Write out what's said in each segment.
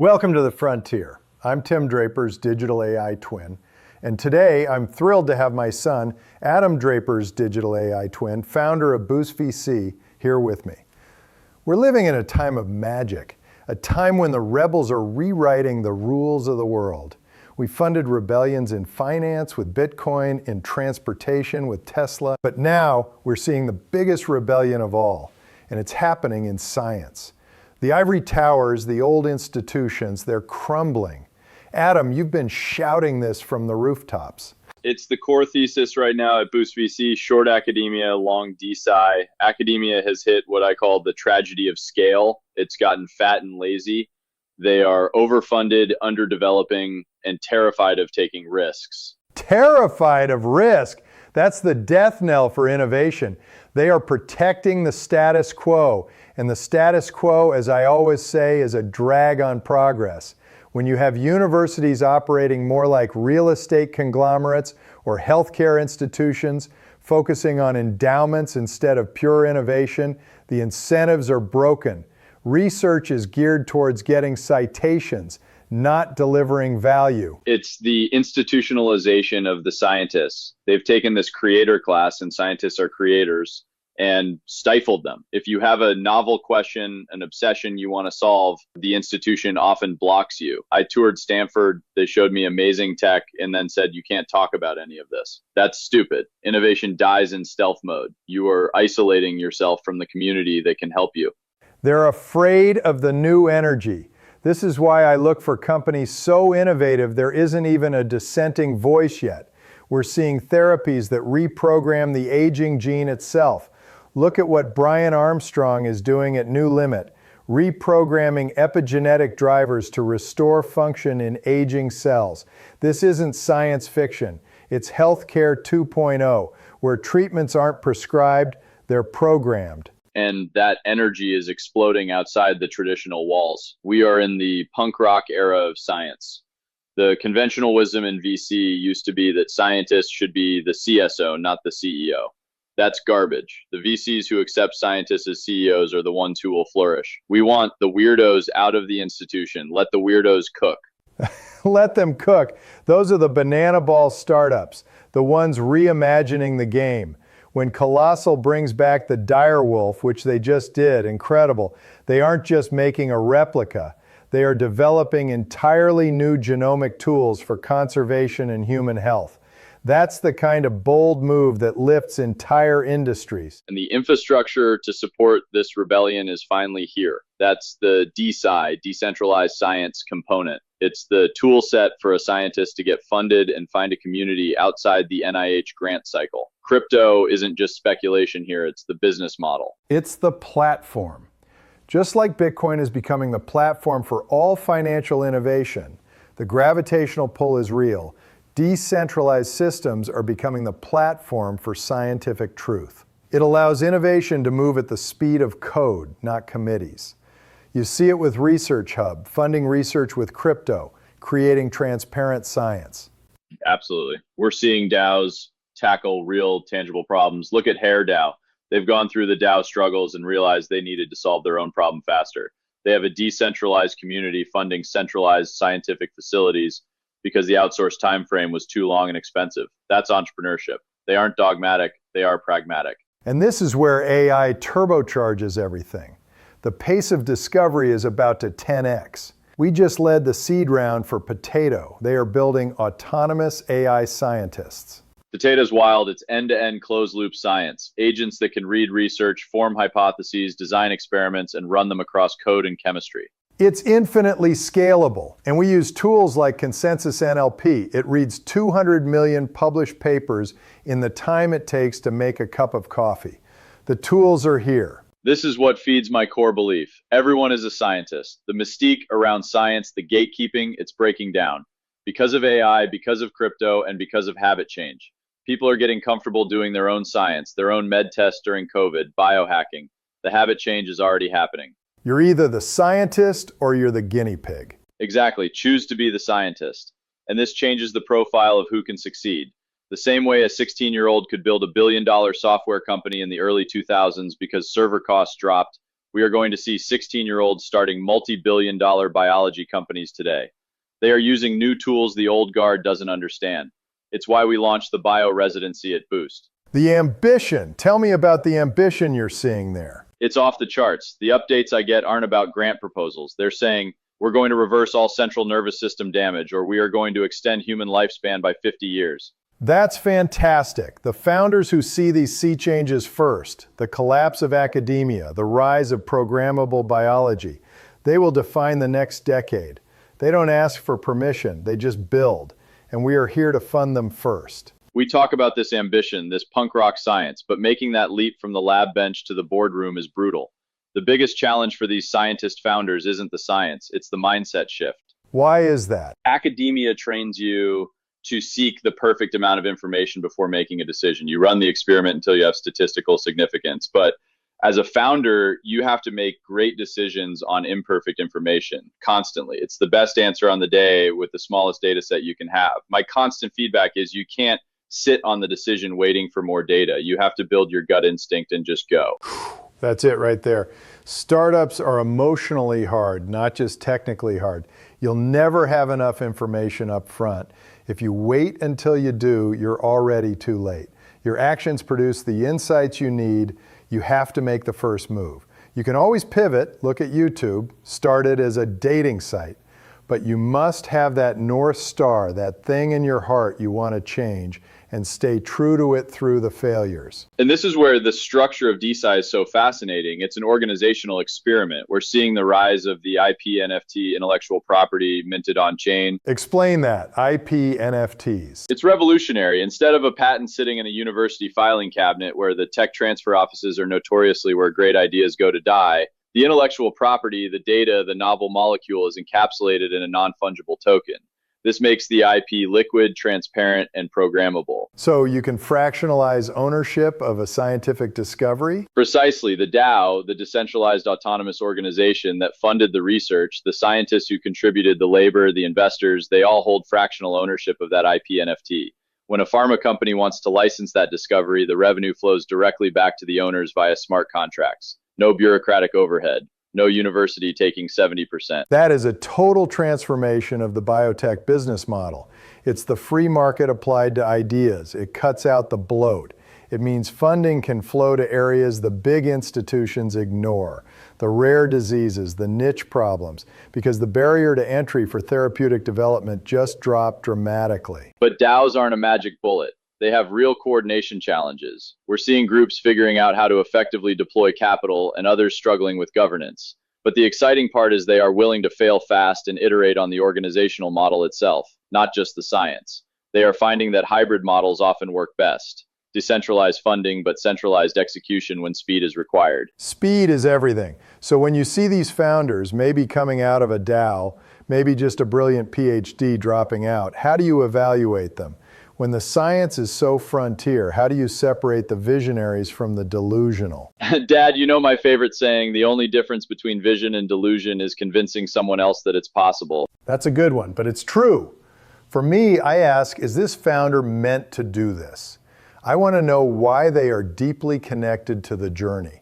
Welcome to the frontier. I'm Tim Draper's digital AI twin, and today I'm thrilled to have my son, Adam Draper's digital AI twin, founder of Boost VC, here with me. We're living in a time of magic, a time when the rebels are rewriting the rules of the world. We funded rebellions in finance with Bitcoin, in transportation with Tesla, but now we're seeing the biggest rebellion of all, and it's happening in science. The ivory towers, the old institutions, they're crumbling. Adam, you've been shouting this from the rooftops. It's the core thesis right now at Boost VC, short academia, long DeSci. Academia has hit what I call the tragedy of scale. It's gotten fat and lazy. They are overfunded, underdeveloping, and terrified of taking risks. Terrified of risk? That's the death knell for innovation. They are protecting the status quo. And the status quo, as I always say, is a drag on progress. When you have universities operating more like real estate conglomerates or healthcare institutions, focusing on endowments instead of pure innovation, the incentives are broken. Research is geared towards getting citations, not delivering value. It's the institutionalization of the scientists. They've taken this creator class, and scientists are creators, and stifled them. If you have a novel question, an obsession you want to solve, the institution often blocks you. I toured Stanford. They showed me amazing tech and then said, you can't talk about any of this. That's stupid. Innovation dies in stealth mode. You are isolating yourself from the community that can help you. They're afraid of the new energy. This is why I look for companies so innovative there isn't even a dissenting voice yet. We're seeing therapies that reprogram the aging gene itself. Look at what Brian Armstrong is doing at New Limit, reprogramming epigenetic drivers to restore function in aging cells. This isn't science fiction. It's healthcare 2.0, where treatments aren't prescribed, they're programmed. And that energy is exploding outside the traditional walls. We are in the punk rock era of science. The conventional wisdom in VC used to be that scientists should be the CSO, not the CEO. That's garbage. The VCs who accept scientists as CEOs are the ones who will flourish. We want the weirdos out of the institution. Let the weirdos cook. Let them cook. Those are the banana ball startups, the ones reimagining the game. When Colossal brings back the direwolf, which they just did, incredible, they aren't just making a replica. They are developing entirely new genomic tools for conservation and human health. That's the kind of bold move that lifts entire industries. And the infrastructure to support this rebellion is finally here. That's the DeSci, decentralized science component. It's the tool set for a scientist to get funded and find a community outside the NIH grant cycle. Crypto isn't just speculation here, it's the business model. It's the platform. Just like Bitcoin is becoming the platform for all financial innovation, the gravitational pull is real. Decentralized systems are becoming the platform for scientific truth. It allows innovation to move at the speed of code, not committees. You see it with Research Hub, funding research with crypto, creating transparent science. Absolutely. We're seeing DAOs tackle real, tangible problems. Look at Hair DAO. They've gone through the DAO struggles and realized they needed to solve their own problem faster. They have a decentralized community funding centralized scientific facilities because the outsourced time frame was too long and expensive. That's entrepreneurship. They aren't dogmatic, they are pragmatic. And this is where AI turbocharges everything. The pace of discovery is about to 10x. We just led the seed round for Potato. They are building autonomous AI scientists. Potato's wild. It's end-to-end closed-loop science. Agents that can read research, form hypotheses, design experiments, and run them across code and chemistry. It's infinitely scalable, and we use tools like Consensus NLP. It reads 200 million published papers in the time it takes to make a cup of coffee. The tools are here. This is what feeds my core belief. Everyone is a scientist. The mystique around science, the gatekeeping, it's breaking down. Because of AI, because of crypto, and because of habit change. People are getting comfortable doing their own science, their own med tests during COVID, biohacking. The habit change is already happening. You're either the scientist or you're the guinea pig. Exactly. Choose to be the scientist. And this changes the profile of who can succeed. The same way a 16-year-old could build $1 billion software company in the early 2000s because server costs dropped, We are going to see 16-year-olds starting multi-billion-dollar biology companies today. They are using new tools the old guard doesn't understand. It's why we launched the bio-residency at Boost. The ambition. Tell me about the ambition you're seeing there. It's off the charts. The updates I get aren't about grant proposals. They're saying, we're going to reverse all central nervous system damage, or we are going to extend human lifespan by 50 years. That's fantastic. The founders who see these sea changes first, the collapse of academia, the rise of programmable biology, they will define the next decade. They don't ask for permission, they just build, and we are here to fund them first. We talk about this ambition, this punk rock science, but making that leap from the lab bench to the boardroom is brutal. The biggest challenge for these scientist founders isn't the science, it's the mindset shift. Why is that? Academia trains you to seek the perfect amount of information before making a decision. You run the experiment until you have statistical significance. But as a founder, you have to make great decisions on imperfect information constantly. It's the best answer on the day with the smallest data set you can have. My constant feedback is you can't sit on the decision waiting for more data. You have to build your gut instinct and just go. That's it right there. Startups are emotionally hard, not just technically hard. You'll never have enough information up front. If you wait until you do, you're already too late. Your actions produce the insights you need. You have to make the first move. You can always pivot, look at YouTube, start it as a dating site, but you must have that North Star, that thing in your heart you want to change, and stay true to it through the failures. And this is where the structure of DeSci is so fascinating. It's an organizational experiment. We're seeing the rise of the IP, NFT, intellectual property minted on chain. Explain that, IP, NFTs. It's revolutionary. Instead of a patent sitting in a university filing cabinet where the tech transfer offices are notoriously where great ideas go to die, the intellectual property, the data, the novel molecule is encapsulated in a non-fungible token. This makes the IP liquid, transparent, and programmable. So you can fractionalize ownership of a scientific discovery? Precisely. The DAO, the decentralized autonomous organization that funded the research, the scientists who contributed the labor, the investors, they all hold fractional ownership of that IP NFT. When a pharma company wants to license that discovery, the revenue flows directly back to the owners via smart contracts. No bureaucratic overhead. No university taking 70%. That is a total transformation of the biotech business model. It's the free market applied to ideas. It cuts out the bloat. It means funding can flow to areas the big institutions ignore, the rare diseases, the niche problems, because the barrier to entry for therapeutic development just dropped dramatically. But DAOs aren't a magic bullet. They have real coordination challenges. We're seeing groups figuring out how to effectively deploy capital and others struggling with governance. But the exciting part is they are willing to fail fast and iterate on the organizational model itself, not just the science. They are finding that hybrid models often work best. Decentralized funding, but centralized execution when speed is required. Speed is everything. So when you see these founders, maybe coming out of a DAO, maybe just a brilliant PhD dropping out, how do you evaluate them? When the science is so frontier, how do you separate the visionaries from the delusional? Dad, you know my favorite saying, the only difference between vision and delusion is convincing someone else that it's possible. That's a good one, but it's true. For me, I ask, is this founder meant to do this? I want to know why they are deeply connected to the journey.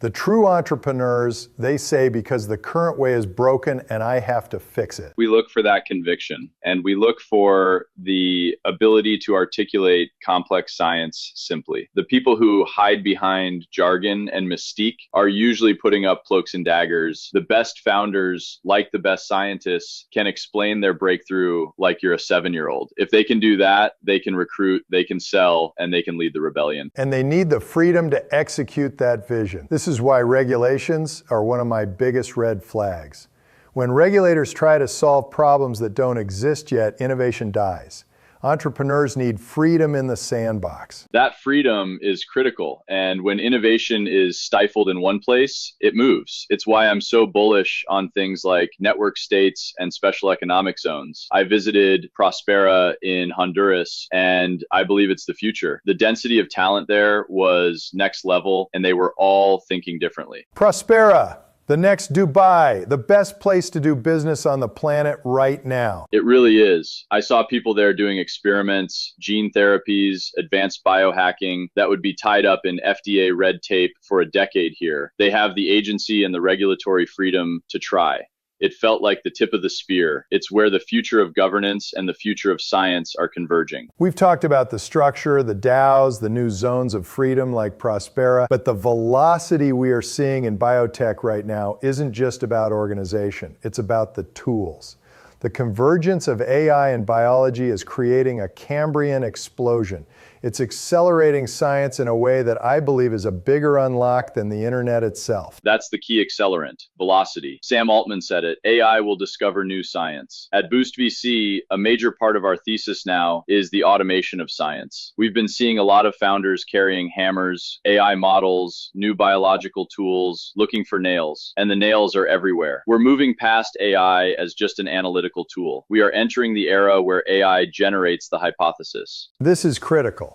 The true entrepreneurs, they say, because the current way is broken and I have to fix it. We look for that conviction, and we look for the ability to articulate complex science simply. The people who hide behind jargon and mystique are usually putting up cloaks and daggers. The best founders, like the best scientists, can explain their breakthrough like you're a 7-year-old. If they can do that, they can recruit, they can sell, and they can lead the rebellion. And they need the freedom to execute that vision. This is why regulations are one of my biggest red flags. When regulators try to solve problems that don't exist yet, innovation dies. Entrepreneurs need freedom in the sandbox. That freedom is critical. And when innovation is stifled in one place, it moves. It's why I'm so bullish on things like network states and special economic zones. I visited Prospera in Honduras, and I believe it's the future. The density of talent there was next level, and they were all thinking differently. Prospera. The next Dubai, the best place to do business on the planet right now. It really is. I saw people there doing experiments, gene therapies, advanced biohacking that would be tied up in FDA red tape for a decade here. They have the agency and the regulatory freedom to try. It felt like the tip of the spear. It's where the future of governance and the future of science are converging. We've talked about the structure, the DAOs, the new zones of freedom like Prospera, but the velocity we are seeing in biotech right now isn't just about organization. It's about the tools. The convergence of AI and biology is creating a Cambrian explosion. It's accelerating science in a way that I believe is a bigger unlock than the internet itself. That's the key accelerant, velocity. Sam Altman said it, AI will discover new science. At Boost VC, a major part of our thesis now is the automation of science. We've been seeing a lot of founders carrying hammers, AI models, new biological tools, looking for nails, and the nails are everywhere. We're moving past AI as just an analytical tool. We are entering the era where AI generates the hypothesis. This is critical.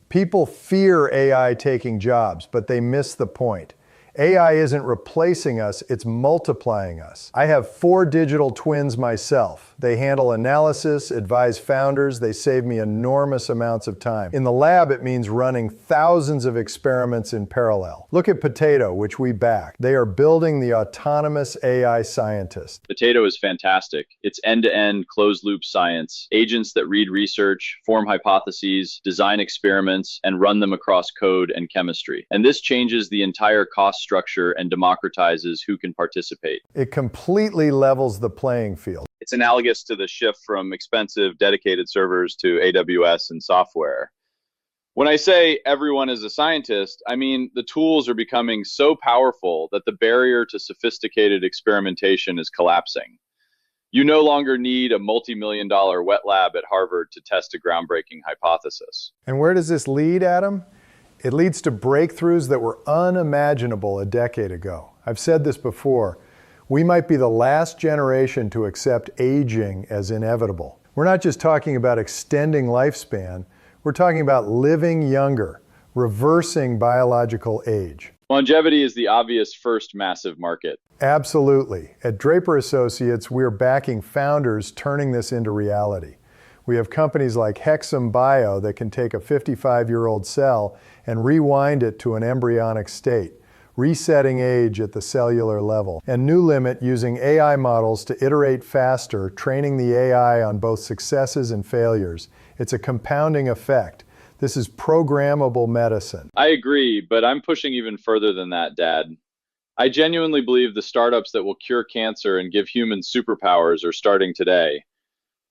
People fear AI taking jobs, but they miss the point. AI isn't replacing us, it's multiplying us. I have 4 digital twins myself. They handle analysis, advise founders, they save me enormous amounts of time. In the lab, it means running thousands of experiments in parallel. Look at Potato, which we back. They are building the autonomous AI scientist. Potato is fantastic. It's end-to-end closed-loop science, agents that read research, form hypotheses, design experiments, and run them across code and chemistry. And this changes the entire cost structure and democratizes who can participate. It completely levels the playing field. It's analogous to the shift from expensive dedicated servers to AWS and software. When I say everyone is a scientist, I mean the tools are becoming so powerful that the barrier to sophisticated experimentation is collapsing. You no longer need a multi-million-dollar wet lab at Harvard to test a groundbreaking hypothesis. And where does this lead, Adam? It leads to breakthroughs that were unimaginable a decade ago. I've said this before. We might be the last generation to accept aging as inevitable. We're not just talking about extending lifespan, we're talking about living younger, reversing biological age. Longevity is the obvious first massive market. Absolutely. At Draper Associates, we're backing founders turning this into reality. We have companies like Hexam Bio that can take a 55-year-old cell and rewind it to an embryonic state, resetting age at the cellular level. And NewLimit using AI models to iterate faster, training the AI on both successes and failures. It's a compounding effect. This is programmable medicine. I agree, but I'm pushing even further than that, Dad. I genuinely believe the startups that will cure cancer and give humans superpowers are starting today.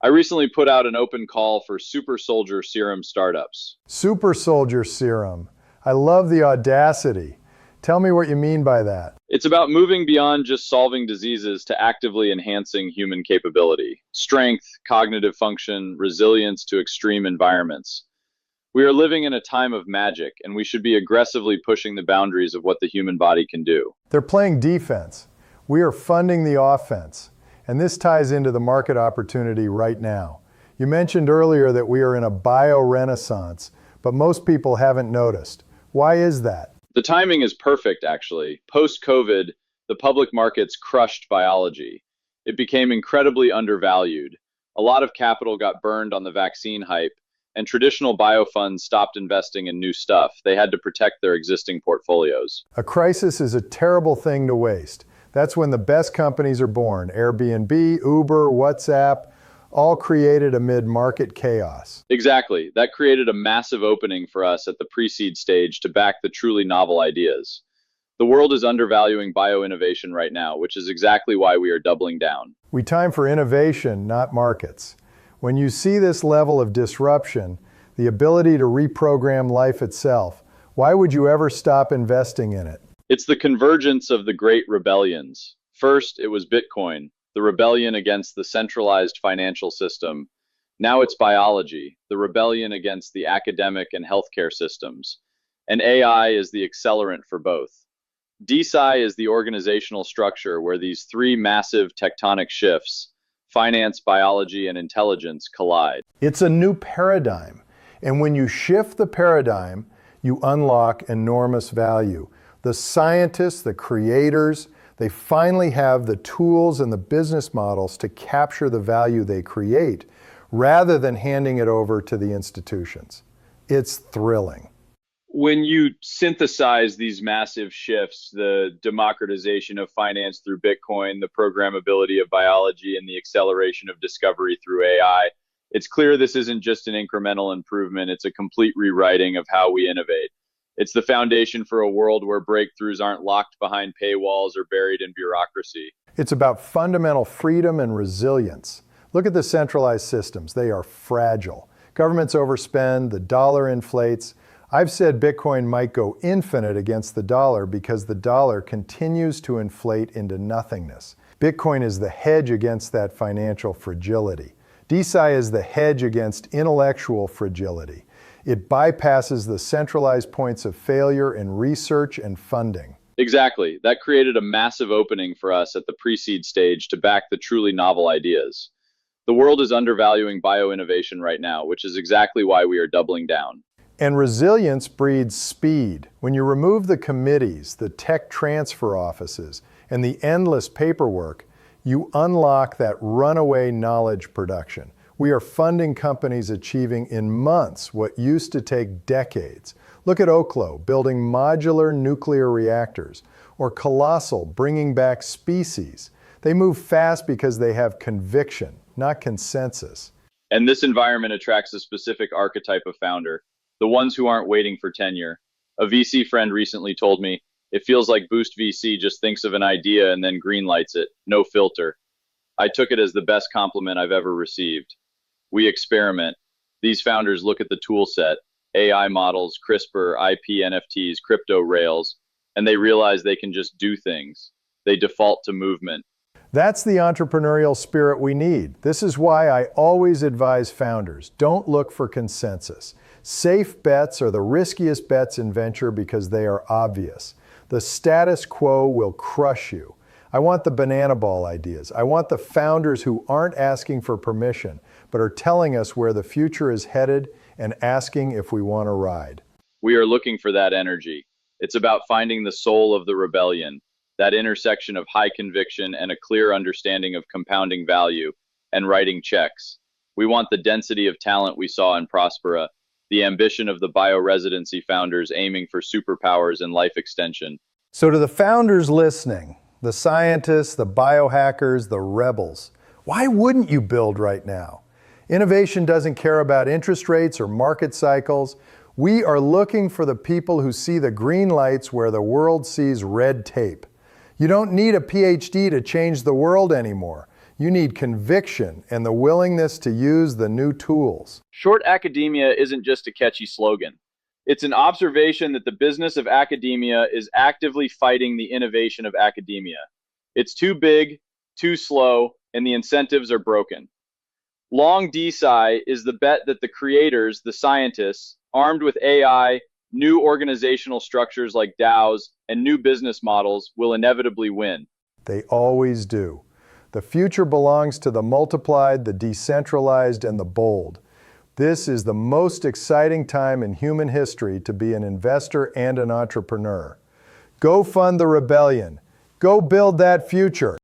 I recently put out an open call for super soldier serum startups. Super soldier serum. I love the audacity. Tell me what you mean by that. It's about moving beyond just solving diseases to actively enhancing human capability, strength, cognitive function, resilience to extreme environments. We are living in a time of magic, and we should be aggressively pushing the boundaries of what the human body can do. They're playing defense. We are funding the offense. And this ties into the market opportunity right now. You mentioned earlier that we are in a bio-renaissance, but most people haven't noticed. Why is that? The timing is perfect, actually. Post-COVID, the public markets crushed biology. It became incredibly undervalued. A lot of capital got burned on the vaccine hype, and traditional biofunds stopped investing in new stuff. They had to protect their existing portfolios. A crisis is a terrible thing to waste. That's when the best companies are born. Airbnb, Uber, WhatsApp, all created amid market chaos. Exactly. That created a massive opening for us at the pre-seed stage to back the truly novel ideas. The world is undervaluing bioinnovation right now, which is exactly why we are doubling down. We time for innovation, not markets. When you see this level of disruption, the ability to reprogram life itself, why would you ever stop investing in it? It's the convergence of the great rebellions. First, it was Bitcoin, the rebellion against the centralized financial system. Now it's biology, the rebellion against the academic and healthcare systems. And AI is the accelerant for both. DeSci is the organizational structure where these 3 massive tectonic shifts, finance, biology, and intelligence, collide. It's a new paradigm. And when you shift the paradigm, you unlock enormous value. The scientists, the creators, They finally have the tools and the business models to capture the value they create, rather than handing it over to the institutions. It's thrilling. When you synthesize these massive shifts, the democratization of finance through Bitcoin, the programmability of biology, and the acceleration of discovery through AI, it's clear this isn't just an incremental improvement, it's a complete rewriting of how we innovate. It's the foundation for a world where breakthroughs aren't locked behind paywalls or buried in bureaucracy. It's about fundamental freedom and resilience. Look at the centralized systems. They are fragile. Governments overspend, the dollar inflates. I've said Bitcoin might go infinite against the dollar because the dollar continues to inflate into nothingness. Bitcoin is the hedge against that financial fragility. DeSci is the hedge against intellectual fragility. It bypasses the centralized points of failure in research and funding. Exactly. That created a massive opening for us at the pre-seed stage to back the truly novel ideas. The world is undervaluing bioinnovation right now, which is exactly why we are doubling down. And resilience breeds speed. When you remove the committees, the tech transfer offices, and the endless paperwork, you unlock that runaway knowledge production. We are funding companies achieving in months what used to take decades. Look at Oklo building modular nuclear reactors, or Colossal bringing back species. They move fast because they have conviction, not consensus. And this environment attracts a specific archetype of founder, the ones who aren't waiting for tenure. A VC friend recently told me, it feels like Boost VC just thinks of an idea and then greenlights it, no filter. I took it as the best compliment I've ever received. We experiment. These founders look at the tool set, AI models, CRISPR, IP, NFTs, crypto rails, and they realize they can just do things. They default to movement. That's the entrepreneurial spirit we need. This is why I always advise founders, don't look for consensus. Safe bets are the riskiest bets in venture because they are obvious. The status quo will crush you. I want the banana ball ideas. I want the founders who aren't asking for permission, but are telling us where the future is headed and asking if we want to ride. We are looking for that energy. It's about finding the soul of the rebellion, that intersection of high conviction and a clear understanding of compounding value and writing checks. We want the density of talent we saw in Prospera, the ambition of the bioresidency founders aiming for superpowers and life extension. So to the founders listening, the scientists, the biohackers, the rebels, why wouldn't you build right now? Innovation doesn't care about interest rates or market cycles. We are looking for the people who see the green lights where the world sees red tape. You don't need a PhD to change the world anymore. You need conviction and the willingness to use the new tools. Short academia isn't just a catchy slogan. It's an observation that the business of academia is actively fighting the innovation of academia. It's too big, too slow, and the incentives are broken. Long DeSci is the bet that the creators, the scientists, armed with AI, new organizational structures like DAOs, and new business models will inevitably win. They always do. The future belongs to the multiplied, the decentralized, and the bold. This is the most exciting time in human history to be an investor and an entrepreneur. Go fund the rebellion. Go build that future.